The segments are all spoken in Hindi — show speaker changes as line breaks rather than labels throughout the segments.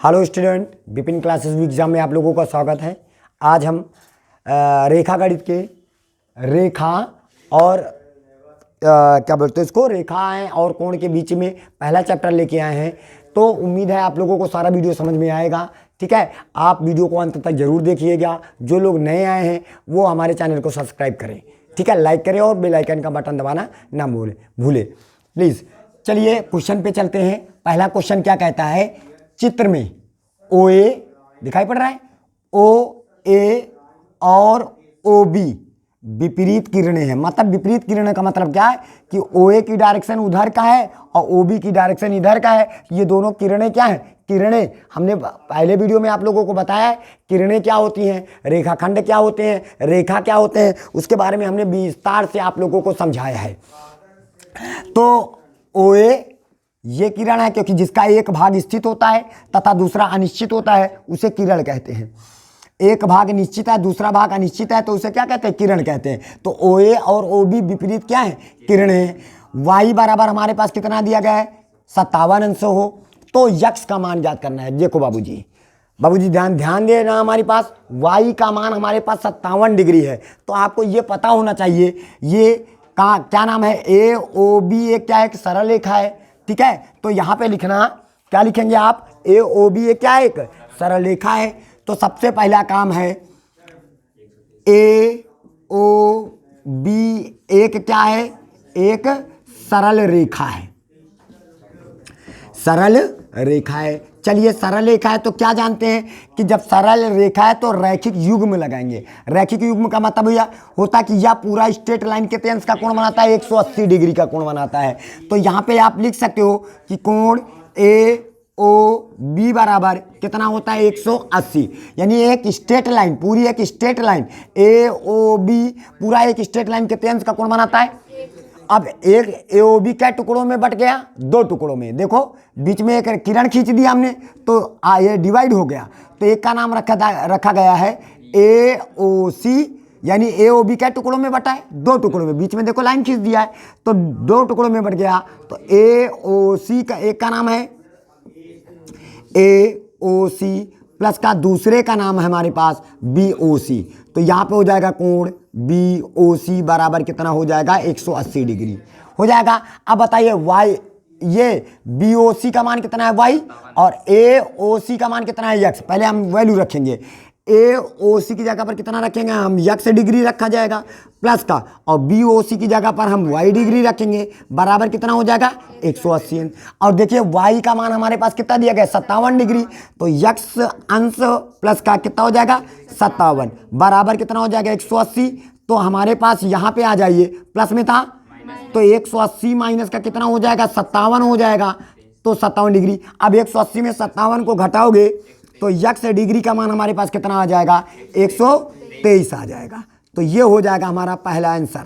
Hello student, Vipin classes exam में आप लोगों का स्वागत है। आज हम रेखा गणित के रेखा और क्या बोलते हैं इसको, रेखाएं और कोण के बीच में पहला चैप्टर लेके आए हैं। तो उम्मीद है आप लोगों को सारा वीडियो समझ में आएगा। ठीक है, आप वीडियो को अंत तक जरूर देखिएगा। जो लोग नए आए हैं वो हमारे चैनल को सब्सक्राइब करें, ठीक है, लाइक करें और बेल आइकन का बटन दबाना ना भूले प्लीज़। चलिए क्वेश्चन पे चलते हैं। पहला क्वेश्चन क्या कहता है, चित्र में ओ ए दिखाई पड़ रहा है, ओ ए और ओ बी विपरीत किरणें हैं। मतलब विपरीत किरणें का मतलब क्या है कि ओ ए की डायरेक्शन उधर का है और ओ बी की डायरेक्शन इधर का है। ये दोनों किरणें क्या हैं, किरणें। हमने पहले वीडियो में आप लोगों को बताया है किरणें क्या होती हैं, रेखाखंड क्या होते हैं, रेखा क्या होते हैं, उसके बारे में हमने विस्तार से आप लोगों को समझाया है। तो ओ ए ये किरण है, क्योंकि जिसका एक भाग स्थित होता है तथा दूसरा अनिश्चित होता है उसे किरण कहते हैं। एक भाग निश्चित है, दूसरा भाग अनिश्चित है, तो उसे क्या कहते हैं, किरण कहते हैं। तो ओ ए और ओ बी विपरीत क्या है, किरण है। y बराबर हमारे पास कितना दिया गया है, 57 अंश हो। तो यक्स का मान ज्ञात करना है। देखो बाबूजी ध्यान देना, हमारे पास y का मान हमारे पास 57 डिग्री है। तो आपको ये पता होना चाहिए ये क्या नाम है, ए ओ बी एक क्या है, एक सरल रेखा है। ठीक है, तो यहाँ पे लिखना क्या लिखेंगे आप, ए ओ बी एक क्या है, एक सरल रेखा है। तो सबसे पहला काम है ए ओ बी एक क्या है, एक सरल रेखा है, सरल रेखा है। चलिए सरल रेखा है तो क्या जानते हैं कि जब सरल रेखा है तो रैखिक युग्म लगाएंगे। रैखिक युग्म का मतलब भैया होता है कि यह पूरा स्ट्रेट लाइन के तेंस का कोण बनाता है, 180 डिग्री का कोण बनाता है। तो यहाँ पे आप लिख सकते हो कि कोण ए ओ बी बराबर कितना होता है, 180। यानी एक स्ट्रेट लाइन, पूरी एक स्ट्रेट लाइन ए ओ बी पूरा एक स्ट्रेट लाइन के तेंस का कोण बनाता है। अब एक ए ओ बी क्या टुकड़ों में बट गया, दो टुकड़ों में। देखो बीच में एक किरण खींच दिया हमने तो ये डिवाइड हो गया। तो एक का नाम रखा गया है ए ओ सी, यानी ए ओ बी क्या टुकड़ों में बटा है, दो टुकड़ों में। बीच में देखो लाइन खींच दिया है तो दो टुकड़ों में बट गया। तो ए ओ सी का एक का नाम है ए ओ सी प्लस का दूसरे का नाम है हमारे पास बी ओ सी। तो यहाँ पे हो जाएगा कोण बी ओ सी बराबर कितना हो जाएगा, 180 डिग्री हो जाएगा। अब बताइए वाई, ये बी ओ सी का मान कितना है वाई और ए ओ सी का मान कितना है यक्स। पहले हम वैल्यू रखेंगे, ए ओ सी की जगह पर कितना रखेंगे हम, यक्स डिग्री रखा जाएगा प्लस का, और बी ओ सी की जगह पर हम वाई डिग्री रखेंगे बराबर कितना हो जाएगा, 180। और देखिए वाई का मान हमारे पास कितना दिया गया, 57 डिग्री। तो यक्स अंश प्लस का कितना हो जाएगा, 57 बराबर कितना हो जाएगा, 180। तो हमारे पास यहाँ पे आ जाइए, प्लस में था तो 180 माइनस का कितना हो जाएगा, 57 हो जाएगा। तो 57 डिग्री। अब 180 में 57 को घटाओगे तो यक्स डिग्री का मान हमारे पास कितना आ जाएगा, 123 आ जाएगा। तो ये हो जाएगा हमारा पहला आंसर।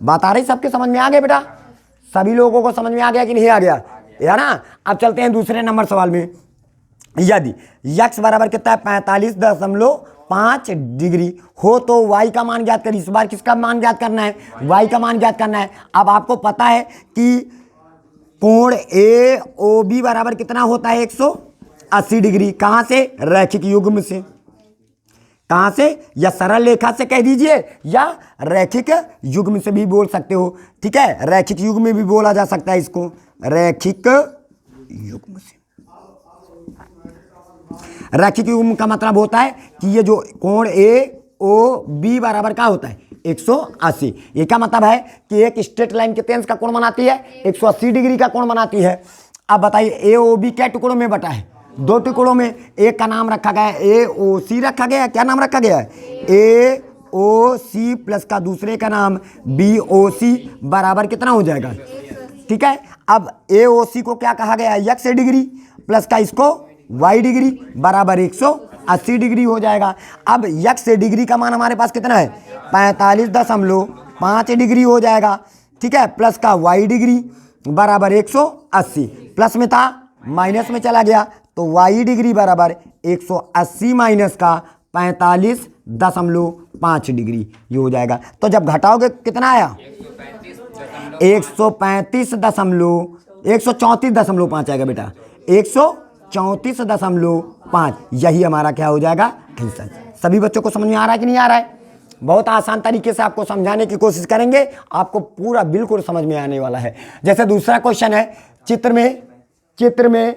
बात आ रही, सबके समझ में आ गया बेटा, सभी लोगों को समझ में आ गया कि नहीं आ गया, है ना। अब चलते हैं दूसरे नंबर सवाल में। यदि यक्स बराबर कितना है, 45.5 डिग्री हो तो y का मान ज्ञात करिए। इस बार किसका मान ज्ञात करना है, y का मान ज्ञात करना है। अब आपको पता है कि कोण ए ओ बी बराबर कितना होता है, 180 डिग्री। कहां से, रैखिक युग्म से। कहां से, या सरल रेखा से कह दीजिए या रैखिक युग्म से भी बोल सकते हो। ठीक है, रैखिक युग्म में भी बोला जा सकता है इसको, रैखिक युग्म से। रैखिक युग्म का मतलब होता है कि ये जो कोण ए ओ बी बराबर का होता है, 180। ये का मतलब है कि एक स्ट्रेट लाइन के तेंस का कोण बनाती है, 180 डिग्री का कोण बनाती है। अब बताइए ए ओ बी क्या टुकड़ों में बटा है, दो टुकड़ों में। एक का नाम रखा गया है ए ओ सी रखा गया है, क्या नाम रखा गया है, ए ओ सी प्लस का दूसरे का नाम बी ओ सी बराबर कितना हो जाएगा। ठीक है, अब ए ओ सी को क्या कहा गया है, यक्स डिग्री प्लस का इसको वाई डिग्री बराबर 180 डिग्री हो जाएगा। अब यक्स डिग्री का मान हमारे पास कितना है, 45.5 डिग्री हो जाएगा। ठीक है, प्लस का वाई डिग्री बराबर 180, प्लस में था माइनस में चला गया तो वाई डिग्री बराबर 180 माइनस का 45.5 डिग्री ये हो जाएगा। तो जब घटाओगे कितना आया, 134.5 आएगा बेटा, 34.5। यही हमारा क्या हो जाएगा, आंसर। सभी बच्चों को समझ में आ रहा है कि नहीं आ रहा है? बहुत आसान तरीके से आपको समझाने की कोशिश करेंगे, आपको पूरा बिल्कुल समझ में आने वाला है। जैसे दूसरा क्वेश्चन है, चित्र में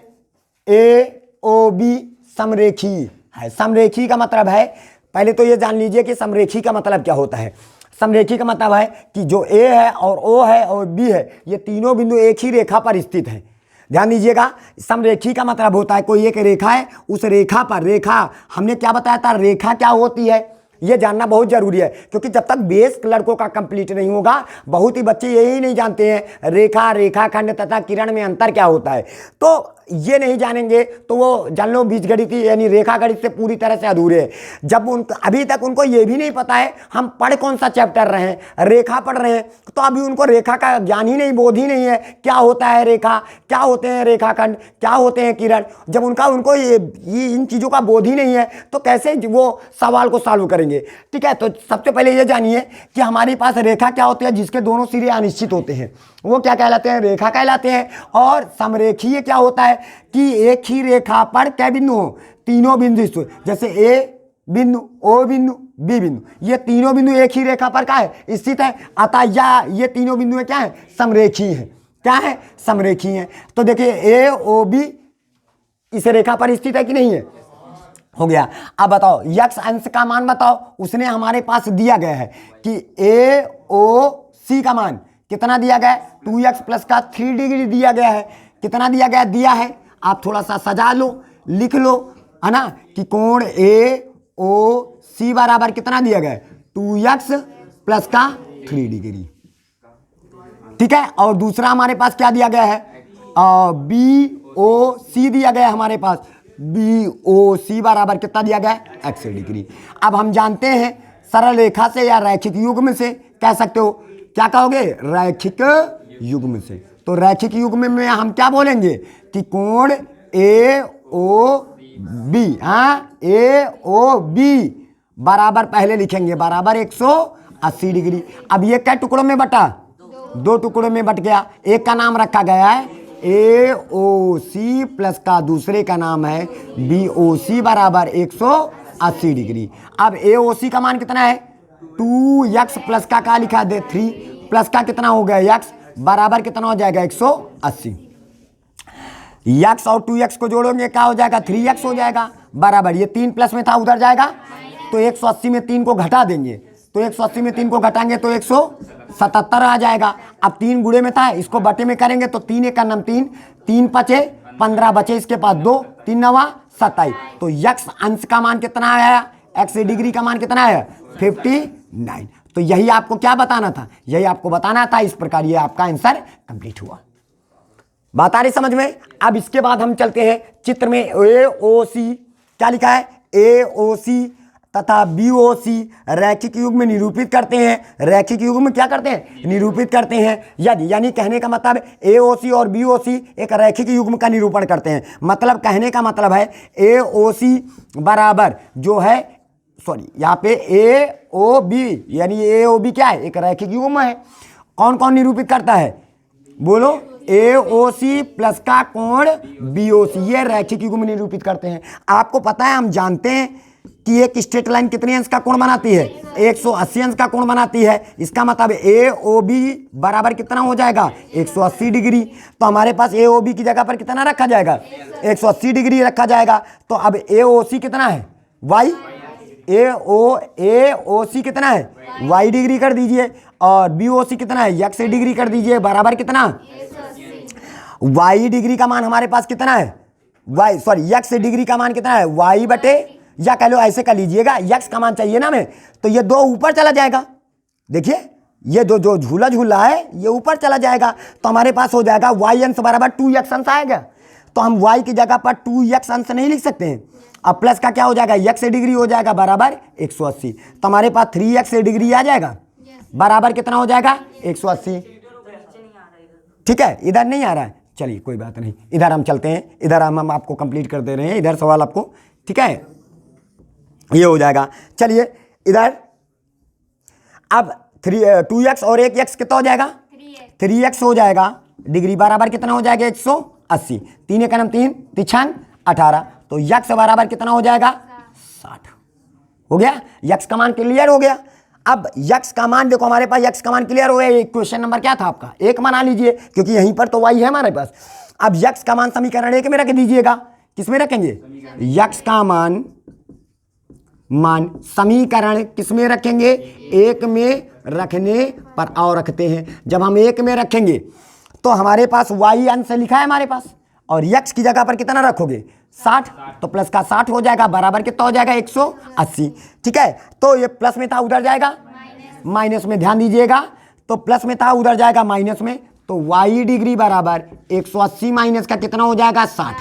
ए ओ बी समरेखी है। समरेखी का मतलब है, पहले तो ये जान लीजिए कि समरेखी का मतलब क्या होता है। समरेखी का मतलब है कि जो ए है और ओ है और बी है, ये तीनों बिंदु एक ही रेखा पर स्थित हैं। ध्यान दीजिएगा, समरेखी का मतलब होता है कोई एक रेखा है, उस रेखा पर, रेखा हमने क्या बताया था, रेखा क्या होती है ये जानना बहुत जरूरी है, क्योंकि जब तक बेस लड़कों का कंप्लीट नहीं होगा, बहुत ही बच्चे यही नहीं जानते हैं रेखा, रेखाखंड तथा किरण में अंतर क्या होता है। तो ये नहीं जानेंगे तो वो जान लो बीजगणित यानी रेखा गणित से पूरी तरह से अधूरे हैं। जब उनको अभी तक उनको ये भी नहीं पता है हम पढ़ कौन सा चैप्टर रहे हैं, रेखा पढ़ रहे हैं, तो अभी उनको रेखा का ज्ञान ही नहीं, बोध ही नहीं है क्या होता है रेखा, क्या होते हैं रेखाखंड, क्या होते हैं किरण। जब उनको ये इन चीज़ों का बोध ही नहीं है तो कैसे वो सवाल को सॉल्व करेंगे। ठीक है, तो सबसे पहले ये जानिए कि हमारे पास रेखा क्या होती है, जिसके दोनों सिरे अनिश्चित होते हैं, वो क्या कहलाते हैं, रेखा कहलाते हैं। और समरेखीय क्या होता है कि एक ही रेखा पर क्या बिंदु हो, तीनों बिंदु, जैसे ए बिंदु, ओ बिंदु, बी बिंदु, ये तीनों बिंदु एक ही रेखा पर क्या है, स्थित है। अतः ये तीनों बिंदु क्या है, समरेखी है। क्या है, समरेखी है। तो देखिए ए ओ बी इस रेखा पर स्थित है कि नहीं है, हो गया। अब बताओ यक्स अंश का मान बताओ, उसने हमारे पास दिया गया है कि ए ओ सी का मान कितना दिया गया है, 2x प्लस का 3 डिग्री दिया गया है। कितना दिया गया, दिया है, आप थोड़ा सा सजा लो, लिख लो, है ना, कि कोण ए ओ सी बराबर कितना दिया गया है, 2x प्लस का 3 डिग्री। ठीक है, और दूसरा हमारे पास क्या दिया गया है, बी ओ सी दिया गया है हमारे पास, बी ओ सी बराबर कितना दिया गया है, x डिग्री। अब हम जानते हैं सरल रेखा से या रैखिक युग्म से कह सकते हो, क्या कहोगे, रैखिक युग्म से। तो रैखिक युग्म में हम क्या बोलेंगे कि कोण ए ओ बी, हाँ ए ओ बी बराबर पहले लिखेंगे बराबर 180 डिग्री। अब ये क्या टुकड़ों में बटा, 2 टुकड़ों में बट गया। एक का नाम रखा गया है ए ओ सी प्लस का दूसरे का नाम है बी ओ सी बराबर 180 डिग्री। अब ए ओ सी का मान कितना है, 2x प्लस का क्या लिखा दे, 3 प्लस का कितना हो गया x बराबर कितना हो जाएगा 180। x और 2x को जोड़ोगे क्या हो जाएगा, 3x हो जाएगा बराबर, ये 3 प्लस में था उधर जाएगा तो 180 में 3 को घटा देंगे, तो 180 में 3 को घटाएंगे तो 177 आ जाएगा। अब 3 गुणे में था, इसको बटे में करेंगे तो 3 एक का नाम 3, 3 पचे 15 बचे इसके पास 2, 3 नवा 27। तो x अंश का मान कितना आया, x डिग्री का मान कितना आया 59। तो यही आपको क्या बताना था, यही आपको बताना था। इस प्रकार ये आपका आंसर कंप्लीट हुआ। बात आ रही समझ में। अब इसके बाद हम चलते हैं चित्र में ए ओ सी क्या लिखा है, ए ओ सी तथा बी ओ सी रैखिक युग्म में निरूपित करते हैं। रैखिक युग्म में क्या करते हैं, निरूपित करते हैं। यानी कहने का मतलब ए ओ सी और बी ओ सी एक रैखिक युग्म का निरूपण करते हैं। मतलब कहने का मतलब है ए ओ सी बराबर जो है, सॉरी यहाँ पे ए ओ बी यानी ए ओ बी क्या है, एक रैखिक युग्म है। कौन कौन निरूपित करता है, बोलो, ए ओ सी प्लस का कोण बी ओ सी, ये रैखिक युग्म निरूपित करते हैं। आपको पता है, हम जानते हैं कि एक स्ट्रेट लाइन कितने अंश का कोण बनाती है, 180 अंश का कोण बनाती है। इसका मतलब ए ओ बी बराबर कितना हो जाएगा 180 डिग्री। तो हमारे पास ए ओ बी की जगह पर कितना रखा जाएगा, 180 डिग्री रखा जाएगा। तो अब ए ओ सी कितना है, वाई, ए ओ सी कितना है, वाई डिग्री कर दीजिए, और बी ओ सी कितना है, एक्स डिग्री कर दीजिए बराबर कितना, वाई डिग्री का मान हमारे पास कितना है, वाई सॉरी एक्स डिग्री का मान कितना है, वाई बटे, या कह लो ऐसे कर लीजिएगा, एक्स का मान चाहिए ना हमें, तो ये 2 ऊपर चला जाएगा। देखिए ये जो झूला झूला है ये ऊपर चला जाएगा, तो हमारे पास हो जाएगा वाई अंश बराबर 2x अंश आएगा। तो हम y की जगह पर 2x अंश नहीं लिख सकते हैं। अब प्लस का क्या हो जाएगा, x डिग्री हो जाएगा बराबर 180। तो हमारे पास 3x डिग्री आ जाएगा बराबर कितना हो जाएगा 180। ठीक है, इधर नहीं आ रहा है, चलिए कोई बात नहीं, इधर हम चलते हैं। इधर हम आपको कंप्लीट कर दे रहे हैं, इधर सवाल आपको, ठीक है, ये हो जाएगा। चलिए इधर अब 2x और 1x कितना हो जाएगा, 3x हो जाएगा डिग्री बराबर कितना हो जाएगा 180। 3 का नाम 3 तिछांग 18। तो यक्स बराबर कितना हो जाएगा 60। हो गया, यक्स का मान क्लियर हो गया। अब यक्स का मान देखो, हमारे पास यक्स का मान क्लियर हो गया। क्वेश्चन नंबर क्या था आपका, 1 बना लीजिए, क्योंकि यहीं पर तो वाई है हमारे पास। अब यक्स का मान समीकरण 1 में रख दीजिएगा। किस में रखेंगे, यक्स का मान समीकरण किस में रखेंगे, 1 में रखने पर और रखते हैं। जब हम 1 में रखेंगे तो हमारे पास वाई अंश लिखा है हमारे पास, और यक्स की जगह पर कितना रखोगे 60, तो प्लस का 60 हो जाएगा, बराबर कितना हो जाएगा 180। ठीक है, तो ये प्लस में था उधर जाएगा माइनस में, ध्यान दीजिएगा। तो प्लस में था उधर जाएगा माइनस में, तो वाई डिग्री बराबर 180 माइनस का कितना हो जाएगा 60।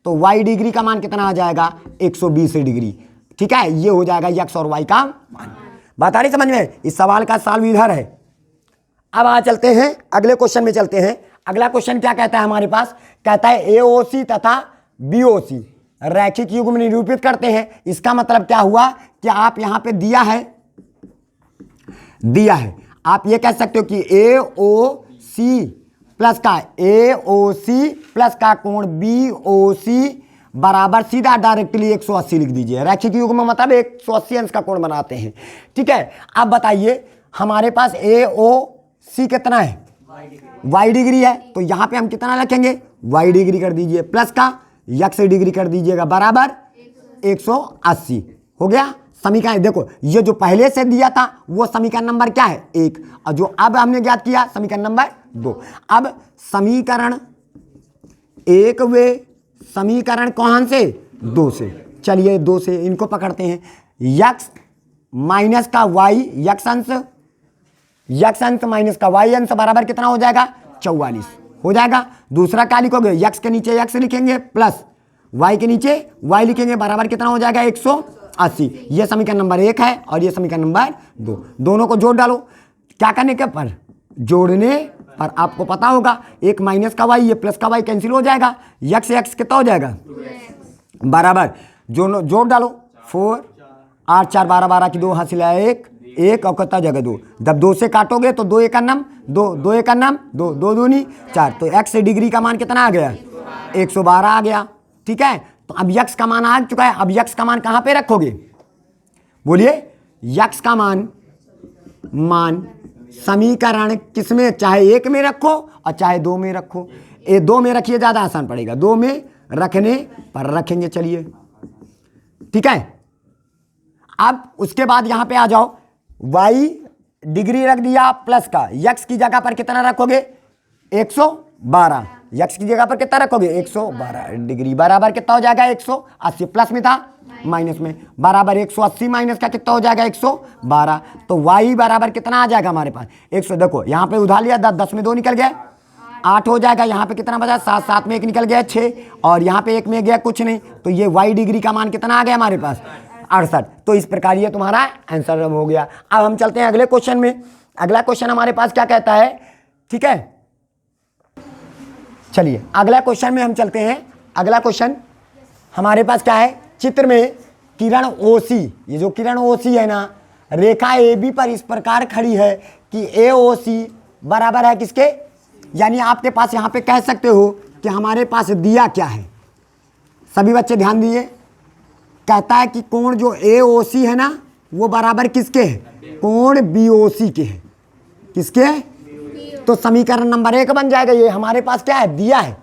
तो वाई डिग्री का मान कितना आ जाएगा 120 डिग्री। ठीक है, ये हो जाएगा यक्स और वाई का मान। बात आ रही समझ में, इस सवाल का सॉल्व इधर है। अब आ चलते हैं अगले क्वेश्चन में चलते हैं। अगला क्वेश्चन क्या कहता है हमारे पास, कहता है एओसी तथा बीओसी रैखिक युग्म निरूपित करते हैं। इसका मतलब क्या हुआ कि आप यहां पे दिया है, आप ये कह सकते हो कि एओसी प्लस का कोण बीओसी बराबर सीधा डायरेक्टली 180 लिख दीजिए। रैखिक युग्म मतलब 180 अंश का कोण बनाते हैं। ठीक है, अब बताइए हमारे पास एओसी कितना है, वाई डिग्री है, तो यहां पे हम कितना रखेंगे वाई डिग्री कर दीजिए, प्लस का यक्स डिग्री कर दीजिएगा, बराबर 180। हो गया समीकरण। देखो ये जो पहले से दिया था वो समीकरण नंबर क्या है 1, और जो अब हमने ज्ञात किया समीकरण नंबर 2। अब समीकरण 1 वे समीकरण कौन से 2 से, चलिए 2 से इनको पकड़ते हैं। यक्स माइनस का वाई, यक्स अंश माइनस का वाई अंश बराबर कितना हो जाएगा 44 हो जाएगा। दूसरा क्या लिखोगे, यक्स के नीचे यक्स लिखेंगे प्लस वाई के नीचे वाई लिखेंगे, बराबर कितना हो जाएगा 180। ये समीकरण नंबर 1 है और ये समीकरण नंबर 2। दोनों को जोड़ डालो। क्या करने के पर, जोड़ने पर आपको पता होगा, एक माइनस का वाई, ये प्लस का वाई कैंसिल हो जाएगा, यक्स यक्स कितना हो जाएगा बराबर, जोड़ डालो 4 8 4 12 12 की 2 हासिल है 1 और कितना जगह 2। जब 2 से काटोगे तो 2 एक नाम 2 एक नाम 2 2 दूनी 4, तो एक्स डिग्री का मान कितना आ गया 112 आ गया। ठीक है, तो अब यक्स का मान आ चुका है। अब यक्स का मान कहां पे रखोगे, बोलिए। यक्स का मान समीकरण किसमें, चाहे 1 में रखो और चाहे 2 में रखो। 2 में रखिए, ज्यादा आसान पड़ेगा, 2 में रखने पर रखेंगे। चलिए ठीक है, अब उसके बाद यहां पे आ जाओ, वाई डिग्री रख दिया प्लस का, यक्स की जगह पर कितना रखोगे 112, यक्स की जगह पर कितना रखोगे 112 डिग्री, बराबर कितना हो जाएगा 180, प्लस में था माइनस में, बराबर 180 माइनस का कितना हो जाएगा 112। तो वाई बराबर कितना आ जाएगा हमारे पास 100। देखो यहाँ पे उधार लिया 10 में 2 निकल गया 8 हो जाएगा। यहाँ पे कितना बचा 7 7 में 1 निकल गया 6, और यहाँ पे 1 में गया कुछ नहीं, तो ये वाई डिग्री का मान कितना आ गया हमारे पास 68। तो इस प्रकार ये तुम्हारा आंसर हो गया। अब हम चलते हैं अगले क्वेश्चन में। अगला क्वेश्चन हमारे पास क्या कहता है, ठीक है, चलिए अगला क्वेश्चन में हम चलते हैं। अगला क्वेश्चन हमारे पास क्या है, चित्र में किरण ओसी, ये जो किरण ओसी है ना, रेखा ए बी पर इस प्रकार खड़ी है कि ए ओ सी बराबर है किसके, यानी आपके पास यहाँ पे कह सकते हो कि हमारे पास दिया क्या है। सभी बच्चे ध्यान दिए, कहता है कि कोण जो ए ओ सी है ना वो बराबर किसके है, कोण बी ओ सी के है। किसके, तो समीकरण नंबर 1 बन जाएगा। ये हमारे पास क्या है, दिया है,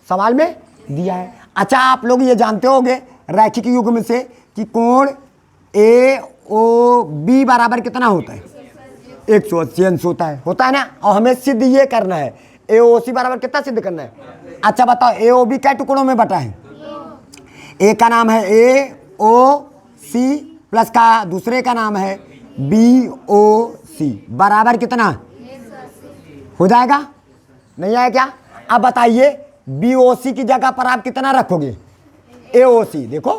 सवाल में दिया है। अच्छा आप लोग ये जानते होंगे रैखिक युग्म से कि कोण ए ओ बी बराबर कितना होता है 180 अंश होता है ना, और हमें सिद्ध ये करना है ए ओ सी बराबर कितना सिद्ध करना है। अच्छा बताओ ए ओ बी क्या टुकड़ों में बटा है, ए का नाम है ए ओ सी प्लस का दूसरे का नाम है बी ओ सी, बराबर कितना हो जाएगा, नहीं आया क्या। अब बताइए बी ओ सी की जगह पर आप कितना रखोगे ए ओ सी। देखो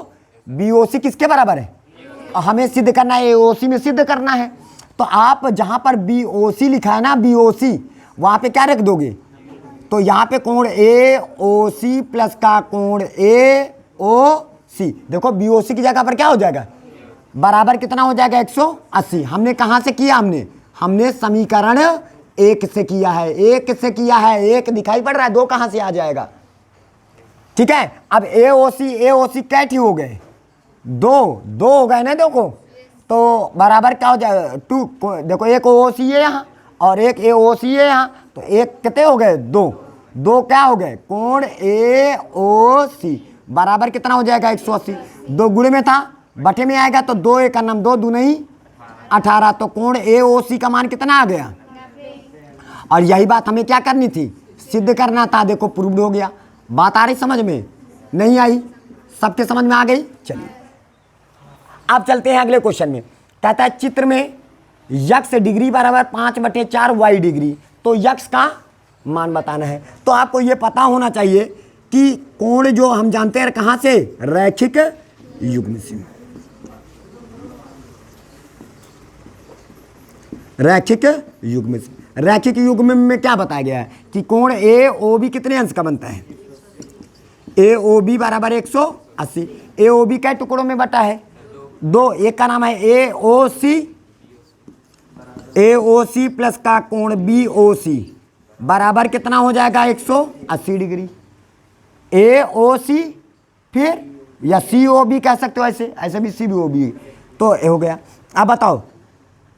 बी ओ सी किसके बराबर है, और हमें सिद्ध करना है ए ओ सी में सिद्ध करना है। तो आप जहां पर बी ओ सी लिखा है ना, बी ओ सी, वहां पे क्या रख दोगे, तो यहाँ पे कोण ए ओ सी प्लस का कोण ए ओ सी। देखो बी ओ सी की जगह पर क्या हो जाएगा, बराबर कितना हो जाएगा 180। हमने कहाँ से किया, हमने समीकरण 1 से किया है, 1 से किया है। 1 दिखाई पड़ रहा है, 2 कहाँ से आ जाएगा, ठीक है। अब ए ओ सी कैट ही हो गए, दो हो गए ना देखो, तो बराबर क्या हो जाए 2, देखो एक ओ सी है यहाँ और एक ए ओ सी है यहाँ, तो एक कितने हो गए 2 क्या हो गए कोण ए ओ सी बराबर कितना हो जाएगा 180। 2 गुणे में था, बटे में आएगा तो 2 एक नम 2 नहीं 18, तो कोण ए ओ सी का मान कितना आ गया। और यही बात हमें क्या करनी थी, सिद्ध करना था। देखो प्रूव्ड हो गया। बात आ रही समझ में, नहीं आई, सबके समझ में आ गई। चलिए अब चलते हैं अगले क्वेश्चन में। कहता है चित्र में यक्स डिग्री बराबर 5/4 वाई डिग्री, तो यक्स का मान बताना है। तो आपको ये पता होना चाहिए कि कोण जो हम जानते हैं कहाँ से, रैखिक युग्म से। रैखिक युग्म से, रैखिक युग्म में क्या बताया गया है कि कोण ए ओ बी कितने अंश का बनता है, ए ओ बी बराबर 180। ए ओ बी कै टुकड़ों में बटा है 2, एक का नाम है ए ओ सी प्लस का कोण बी ओ सी बराबर कितना हो जाएगा 180 डिग्री। ए ओ सी फिर या सी ओ बी कह सकते हो, ऐसे भी सी बी ओ बी, तो हो गया। अब बताओ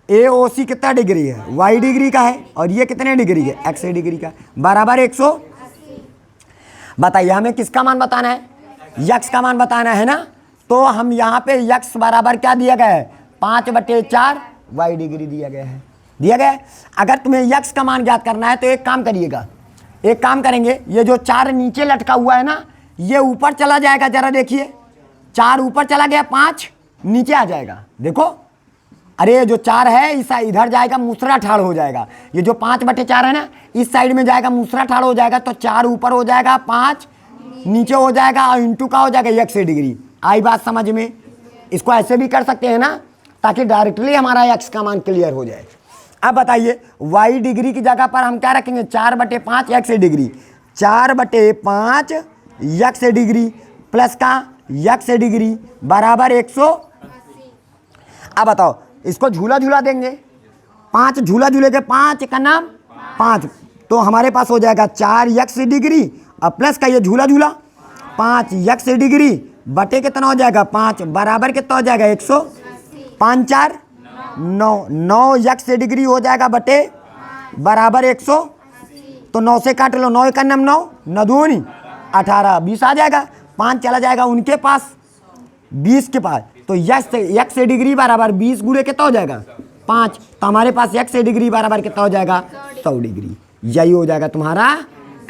ए ओ सी कितना डिग्री है, वाई डिग्री का है, और ये कितने डिग्री है, एक्स डिग्री का, बराबर 180। बताइए हमें किसका मान बताना है, यक्स का मान बताना है ना। तो हम यहाँ पे यक्स बराबर क्या दिया गया है 5/4 वाई डिग्री दिया गया है, अगर तुम्हें यक्स का मान ज्ञात करना है तो एक काम करिएगा, एक काम करेंगे, ये जो 4 नीचे लटका हुआ है ना, ये ऊपर चला जाएगा। जरा देखिए 4 ऊपर चला गया, 5 नीचे आ जाएगा। देखो अरे जो 4 है इस इधर जाएगा, मूसरा ठाड़ हो जाएगा। ये जो 5/4 है ना, इस साइड में जाएगा, मूसरा ठाड़ हो जाएगा, तो 4 ऊपर हो जाएगा, 5 नीचे हो जाएगा, और इंटू का हो जाएगा यक्स डिग्री। आई बात समझ में। इसको ऐसे भी कर सकते हैं ना, ताकि डायरेक्टली हमारा यक्स का मान क्लियर हो जाए। अब बताइए वाई डिग्री की जगह पर हम क्या रखेंगे, 4/5 x degree, 4/5 x degree plus का यक्स डिग्री बराबर 180। अब बताओ इसको झूला झूला देंगे, 5 झूला झूलेंगे, 5 का नाम 5, तो हमारे पास हो जाएगा 4 यक्स डिग्री और प्लस का ये झूला झूला 5 यक्स डिग्री बटे कितना हो जाएगा 5 बराबर कितना हो जाएगा 100, 5 4 9 यक्स डिग्री हो जाएगा बटे बराबर 100। तो 9 से काट लो, 9 का नाम 9 9 दूनी 18, 20 आ जाएगा, 5 चला जाएगा उनके पास 20 के पास, तो यक्स डिग्री बराबर 20 गुणे कितना हो जाएगा 5, तो हमारे पास यक्स डिग्री बराबर कितना हो जाएगा 100 डिग्री। यही हो जाएगा तुम्हारा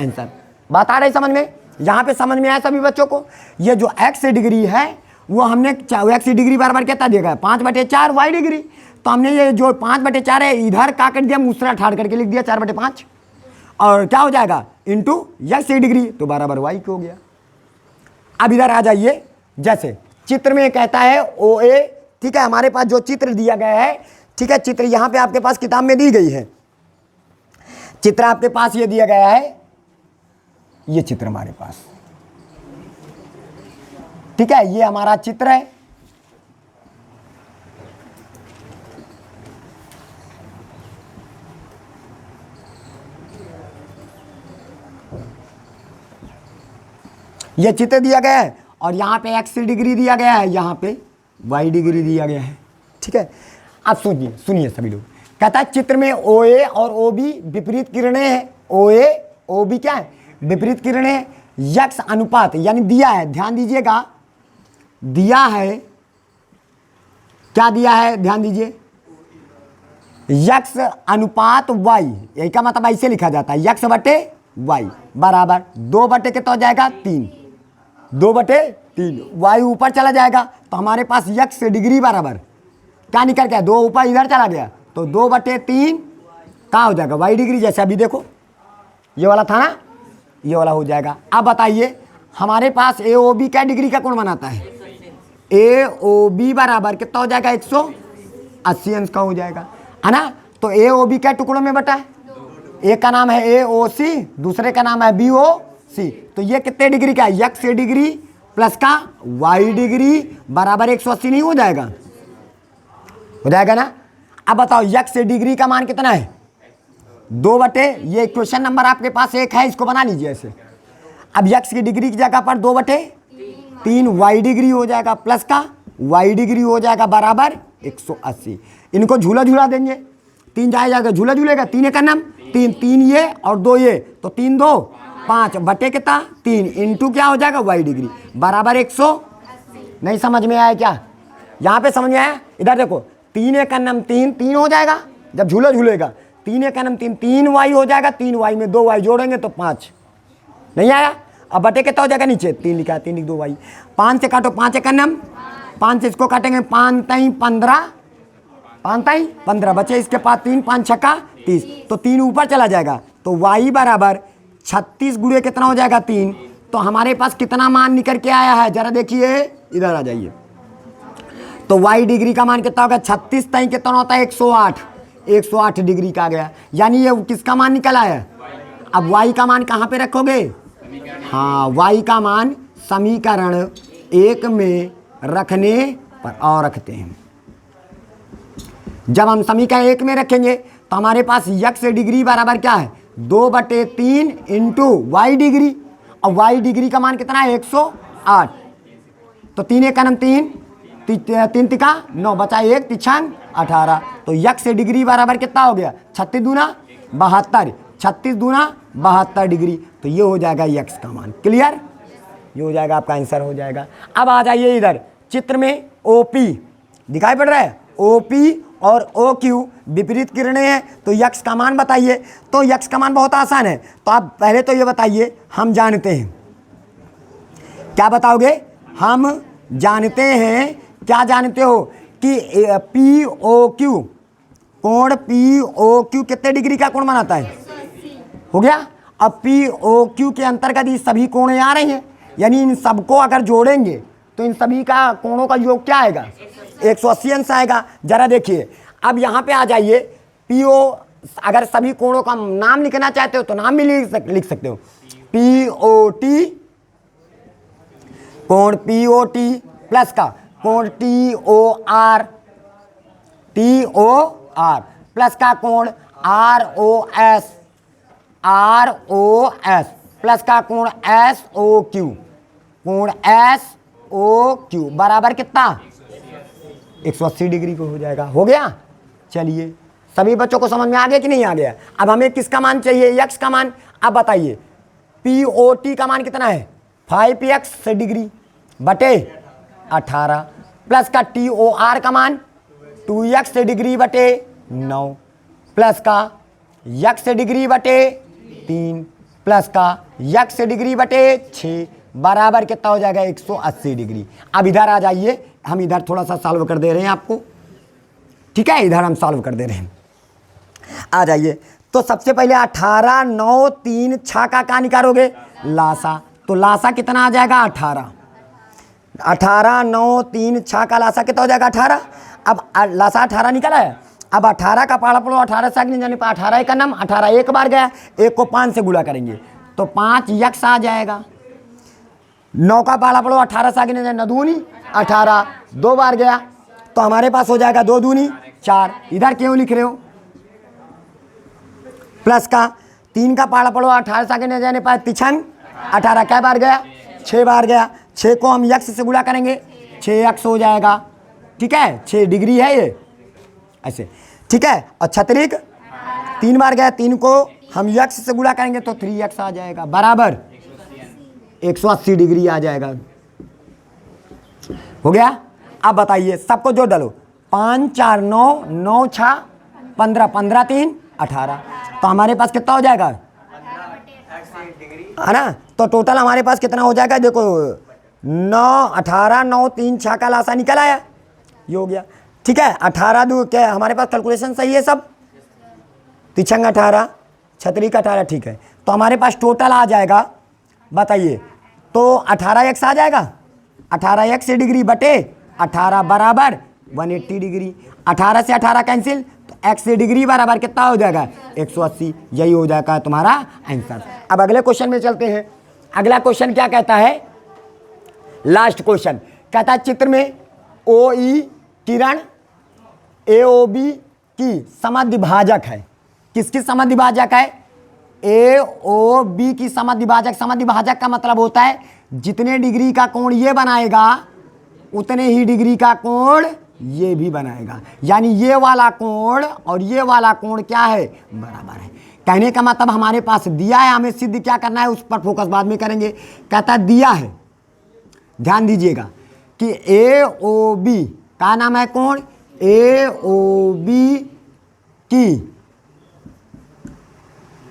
आंसर। बात आ रही समझ में, यहाँ पे समझ में आया सभी बच्चों को। ये जो एक्स डिग्री है वो हमने एक्स डिग्री बराबर कितना दिया गया 5/4 वाई डिग्री, तो हमने ये जो 5/4 है इधर का कर दिया, मूसरा ठाड़ करके लिख दिया 4/5, और क्या हो जाएगा इंटू यक्स डिग्री, तो बराबर वाई हो गया। अब इधर आ जाइए, जैसे चित्र में कहता है ओ ए, ठीक है, हमारे पास जो चित्र दिया गया है, ठीक है, चित्र यहाँ पे आपके पास किताब में दी गई है, चित्र आपके पास ये दिया गया है, ये चित्र हमारे पास, ठीक है, ये हमारा चित्र है। ये चित्र दिया गया है और यहाँ पे एक्स डिग्री दिया गया है, यहाँ पे वाई डिग्री दिया गया है, ठीक है। अब सुनिए सभी लोग, कहता है चित्र में ओ ए और ओ बी विपरीत किरणें हैं, ओ ए ओ बी क्या है विपरीत किरणें, यक्स अनुपात यानी दिया है, ध्यान दीजिएगा, दिया है, क्या दिया है ध्यान दीजिए, यक्स अनुपात वाई, यही का मतलब ऐसे लिखा जाता है यक्स बटे वाई बराबर 2 बटे कितना हो जाएगा 3, 2/3, वाई ऊपर चला जाएगा, तो हमारे पास यक्स डिग्री बराबर क्या निकल गया 2 ऊपर इधर चला गया, तो 2/3 क्या हो जाएगा वाई डिग्री, जैसे अभी देखो ये वाला था ना, ये वाला हो जाएगा। अब बताइए हमारे पास ए ओ बी क्या डिग्री का कोण बनाता है, ए ओ बी बराबर कितना हो जाएगा 180 अंश का हो जाएगा, है ना। तो ए ओ बी क्या टुकड़ों में बटा है, एक का नाम है ए ओ सी, दूसरे का नाम है बी ओ सी, तो ये कितने डिग्री का है यक्स डिग्री प्लस का वाई डिग्री बराबर 180 नहीं हो जाएगा, हो जाएगा ना। अब बताओ यक्स डिग्री का मान कितना है 2 बटे, ये क्वेश्चन नंबर आपके पास 1 है, इसको बना लीजिए ऐसे। अब यक्स की डिग्री की जगह पर 2/3 वाई डिग्री हो जाएगा, प्लस का वाई डिग्री हो जाएगा बराबर 180। इनको झूला झूला देंगे, 3 जाएगा झूला झूलेगा, 3 एक नम 3, 3 ये और 2 ये, तो 3 2 5 बटे कितना 3 इंटू क्या हो जाएगा वाई डिग्री बराबर 180। नहीं समझ में आया क्या? यहाँ पे समझ में आया? इधर देखो 3 एक नम 3, 3 हो जाएगा जब झूला झूलेगा, 3 एक नम 3, 3 वाई हो जाएगा, 3 वाई में 2 वाई जोड़ेंगे तो 5। नहीं आया? अब बटे कितना हो जाएगा नीचे 3 लिखा है, 3 लिख 2 वाई, 5 से काटो 5 एक नम 5 से इसको काटेंगे 5 3 15, 5 3 15 बचे इसके पास 3 5 छक्का 30, तो 3 ऊपर चला जाएगा, तो वाई बराबर 36 गुणे कितना हो जाएगा 3। तो हमारे पास कितना मान निकल के आया है जरा देखिए, इधर आ जाइए। तो वाई डिग्री का मान कितना होगा 36 तई कितना होता है 108, 108 डिग्री का आ गया, यानी ये किसका मान निकल आया। अब वाई का मान कहाँ पे रखोगे? हाँ, वाई का मान समीकरण 1 में रखने पर और रखते हैं। जब हम समीकरण 1 में रखेंगे तो हमारे पास यक्स डिग्री बराबर क्या है 2/3 इंटू वाई डिग्री, और वाई डिग्री का मान कितना है 108, तो 3 एक नम 3, 3 तिका 9 बचा 1 तिछंग 18, तो यक्स डिग्री बराबर कितना हो गया 36 दूना 72, 36 दूना 72 डिग्री, तो ये हो जाएगा यक्स का मान। क्लियर? ये हो जाएगा आपका आंसर हो जाएगा। अब आ जाइए इधर चित्र में ओपी दिखाई पड़ रहा है, ओपी और ओ क्यू विपरीत किरणें हैं, तो यक्स का मान बताइए। तो यक्स का मान बहुत आसान है, तो आप पहले तो ये बताइए हम जानते हैं, क्या बताओगे? हम जानते हैं, क्या जानते हो कि पी ओ क्यू कोण पी ओ क्यू कितने डिग्री का कोण बनाता है? हो गया। अब पी ओ क्यू के अंतर्गत ये सभी कोणें आ रही हैं, यानी इन सबको अगर जोड़ेंगे तो इन सभी का कोणों का योग क्या आएगा 180 अंश आएगा। जरा देखिए, अब यहाँ पे आ जाइए, पी ओ अगर सभी कोणों का नाम लिखना चाहते हो तो नाम भी लिख सकते हो, पी ओ टी कोण पी ओ टी प्लस का कोण टी ओ आर प्लस का कोण आर ओ एस प्लस का कोण एस ओ क्यू बराबर कितना 180 डिग्री को हो जाएगा। हो गया? चलिए, सभी बच्चों को समझ में आ गया कि नहीं आ गया? अब हमें किसका मान चाहिए? यक्स का मान। अब बताइए पी ओ टी का मान कितना है 5x डिग्री बटे 18 प्लस का टी ओ आर का मान 2x डिग्री बटे 9 प्लस का x डिग्री बटे 3 प्लस का x डिग्री बटे 6 बराबर कितना हो जाएगा 180 डिग्री। अब इधर आ जाइए, हम इधर थोड़ा सा सॉल्व कर दे रहे हैं आपको, ठीक है? इधर हम सॉल्व कर दे रहे हैं, आ जाइए। तो सबसे पहले 18 9 3 6 का निकालोगे लासा, तो लासा कितना आ जाएगा 18 9 3 6 का लासा कितना हो जाएगा 18। अब लासा 18 निकला है, अब 18 का पाड़ा पड़ो 18 से आगे जाने पर 18 का नाम 18 एक बार गया, एक को 5 से गुणा करेंगे तो 5 यक्स आ जाएगा। 9 का पाड़ा पड़ो 18 से आगे नहीं जाए 9 दूनी 18 2 बार गया, तो हमारे पास हो जाएगा 2 दूनी 4। इधर क्यों लिख रहे हो? प्लस का 3 का पाड़ा पड़ो 18 से आगे नहीं जाने पर तिछंग 18 क्या बार गया 6 बार गया, 6 को हम यक्स से गुणा करेंगे 6x हो जाएगा, ठीक है? 6 डिग्री है ये ऐसे, ठीक है? और छतरिक 3 बार गया, 3 को हम यक्स से गुणा करेंगे तो 3x आ जाएगा बराबर 180 डिग्री आ जाएगा। हो गया? अब बताइए सबको जोड़ डालो, 5 4 9 9 6 15 15 3 18, तो हमारे पास कितना हो जाएगा है ना? तो टोटल हमारे पास कितना हो जाएगा देखो 9 18 9 3 6 का लासा निकल आया, ये हो गया, ठीक है? 18 2 क्या हमारे पास कैलकुलेशन सही है सब, तिछंग 18 छतरी का 18, ठीक है? तो हमारे पास टोटल आ जाएगा, बताइए, तो 18x आ जाएगा, 18x डिग्री बटे 18 बराबर 180 डिग्री, 18 से 18 कैंसिल, तो x डिग्री बराबर कितना हो जाएगा 180, यही हो जाएगा तुम्हारा आंसर। अब अगले क्वेश्चन में चलते हैं। अगला क्वेश्चन क्या कहता है? लास्ट क्वेश्चन कहता है चित्र में OE किरण AOB की समद्विभाजक है। किसकी समद्विभाजक है? ए ओ बी की समद्विभाजक। समद्विभाजक का मतलब होता है जितने डिग्री का कोण ये बनाएगा उतने ही डिग्री का कोण ये भी बनाएगा, यानी ये वाला कोण और ये वाला कोण क्या है, बराबर है। कहने का मतलब हमारे पास दिया है, हमें सिद्ध क्या करना है, उस पर फोकस बाद में करेंगे। कहता है दिया है, ध्यान दीजिएगा कि ए ओ बी का नाम है कोण, ए ओ बी की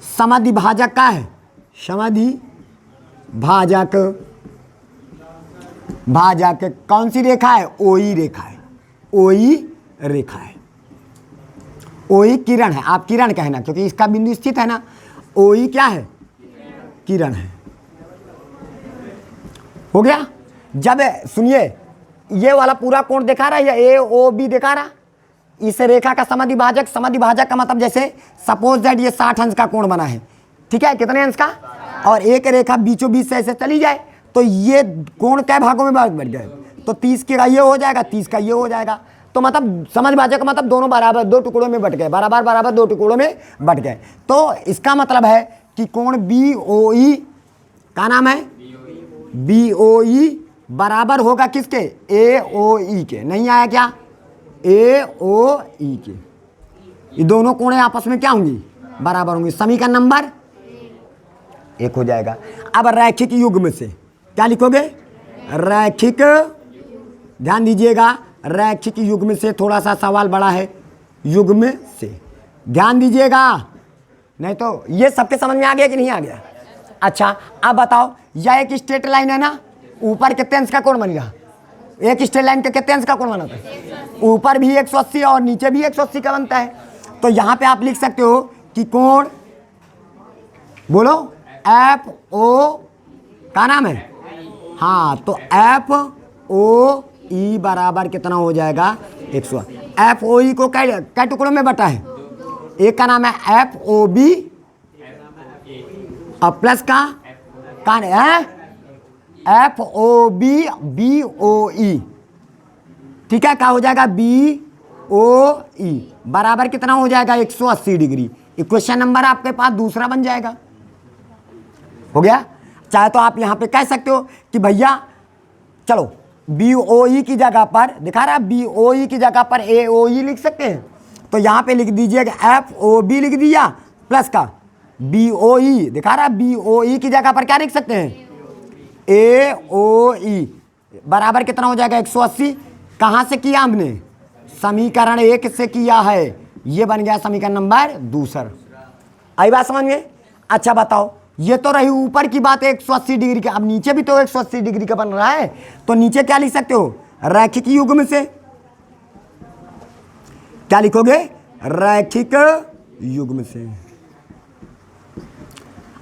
समद्विभाजक का है, समद्विभाजक भाजक कौन सी रेखा है, ओई रेखा है, ओई रेखा है, ओई किरण है। आप किरण कहना क्योंकि इसका बिंदु स्थित है ना, ओई क्या है, किरण है। हो गया। जब सुनिए ये वाला पूरा कोण दिखा रहा है, ए ओ बी दिखा रहा, इस रेखा का समद्विभाजक, समद्विभाजक का मतलब जैसे सपोज दैट ये 60 अंश का कोण बना है, ठीक है, कितने अंश का, और एक रेखा बीचों बीच से ऐसे चली जाए तो ये कोण कै भागों में बढ़ गए, तो 30 का ये हो जाएगा, 30 का ये हो जाएगा। तो मतलब समद्विभाजक का मतलब दोनों बराबर दो टुकड़ों में बट गए, बराबर बराबर दो टुकड़ों में बट गए। तो इसका मतलब है कि कोण बी ओ ई का नाम है, बी ओ ई बराबर होगा किसके, ए ओ ई के। नहीं आया क्या, ए ओ ई के। ये दोनों कोणें आपस में क्या होंगी, बराबर होंगी। समीकरण नंबर 1 हो जाएगा। अब रैखिक युग्म से क्या लिखोगे, रैखिक, ध्यान दीजिएगा, रैखिक युग्म से थोड़ा सा सवाल बड़ा है, युग्म से ध्यान दीजिएगा, नहीं तो ये सबके समझ में आ गया कि नहीं आ गया। अच्छा अब बताओ, यह एक स्ट्रेट लाइन है ना, ऊपर कितने अंश का कोण बनेगा, एक स्ट्रेट लाइन के कितने अंश का कोण बनाता है, ऊपर भी 180 और नीचे भी 180 का बनता है। तो यहाँ पे आप लिख सकते हो कि कोण, बोलो, एफ ओ का नाम है, हाँ, तो एफ ओ ई बराबर कितना हो जाएगा, 100। एफ ओ ई को कै टुकड़ों में बटा है, एक का नाम है एफ ओ बी और प्लस का है F O B B O E, ठीक है, क्या हो जाएगा, बी ओ ई बराबर कितना हो जाएगा, 180 डिग्री। इक्वेशन नंबर आपके पास दूसरा बन जाएगा। हो गया। चाहे तो आप यहाँ पे कह सकते हो कि भैया चलो बी ओ ई की जगह पर दिखा रहा है, बी ओ ई की जगह पर ए ओ ई लिख सकते हैं, तो यहाँ पे लिख दीजिएगा एफ ओ बी लिख दिया प्लस का बी ओ ई दिखा रहा है, बी ओ ई की जगह पर क्या लिख सकते हैं, ए ओ ई बराबर कितना हो जाएगा, 180। कहाँ से किया हमने, समीकरण 1 से किया है, ये बन गया समीकरण नंबर दूसरा। आई बात समझ में। अच्छा बताओ, ये तो रही ऊपर की बात 180 डिग्री की, अब नीचे भी तो 180 डिग्री का बन रहा है, तो नीचे क्या लिख सकते हो, रैखिक युग्म से क्या लिखोगे, रैखिक युग्म से।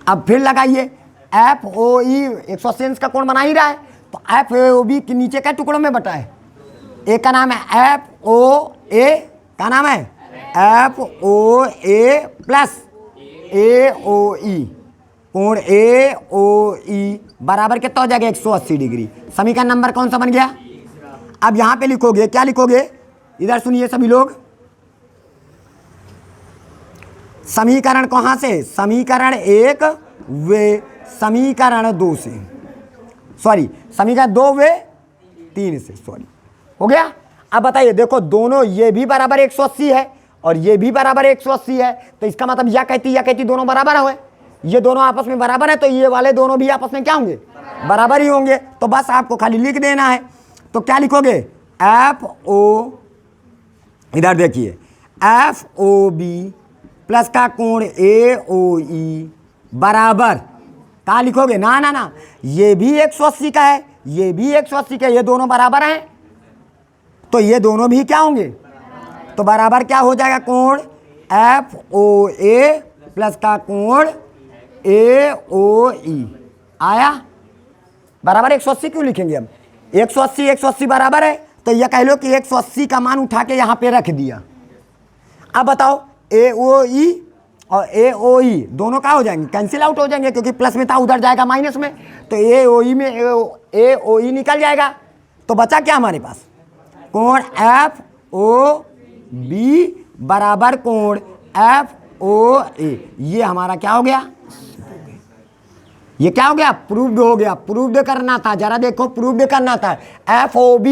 अब फिर लगाइए, एफ ओ ई 180 अंश का कोण बना ही रहा है, तो एफ ओ बी के नीचे क्या टुकड़ों में बटा है, एक का नाम है एफ ओ ए, का नाम है एफ ओ ए प्लस ए ओ ई, कोण ए ओ ई बराबर कितना हो जाएगा, 180 डिग्री। समीकरण नंबर कौन सा बन गया। अब यहां पे लिखोगे, क्या लिखोगे, इधर सुनिए सभी लोग, समीकरण कहां से, समीकरण 1 वे समीकरण 2 से, सॉरी समीकरण 2 वे 3 से, सॉरी, हो गया। अब बताइए, देखो दोनों, ये भी बराबर 180 है और ये भी बराबर 180 है, तो इसका मतलब या कहती दोनों बराबर हुए, ये दोनों आपस में बराबर है, तो ये वाले दोनों भी आपस में क्या होंगे, बराबर ही होंगे। तो बस आपको खाली लिख देना है। तो क्या लिखोगे, एफ ओ, इधर देखिए, एफ ओ बी प्लस का कोण ए ओ ई बराबर, क्या लिखोगे, ना ना ना, ये भी 180 का है, ये भी 180 का है, ये दोनों बराबर हैं, तो ये दोनों भी क्या होंगे, तो बराबर क्या हो जाएगा, कोण एफ ओ ए प्लस का कोण ए ओ ई आया, बराबर 180 क्यों लिखेंगे हम, 180 बराबर है, तो यह कह लो कि 180 का मान उठा के यहाँ पे रख दिया। अब बताओ, ए ओ ई और ए ओ ई दोनों क्या हो जाएंगे, कैंसिल आउट हो जाएंगे, क्योंकि प्लस में था उधर जाएगा माइनस में, तो ए ओ ई में ए ओ ई निकल जाएगा। तो बचा क्या हमारे पास, कोण एफ ओ बी बराबर कोण एफ FOA, ये हमारा क्या हो गया, ये क्या हो गया, प्रूव्ड हो गया। प्रूव्ड करना था, जरा देखो प्रूव्ड करना था। FOB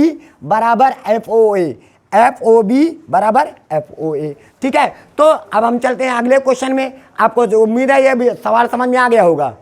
बराबर FOA, FOB बराबर FOA। ठीक है, तो अब हम चलते हैं अगले क्वेश्चन में। आपको जो उम्मीद है ये भी सवाल समझ में आ गया होगा।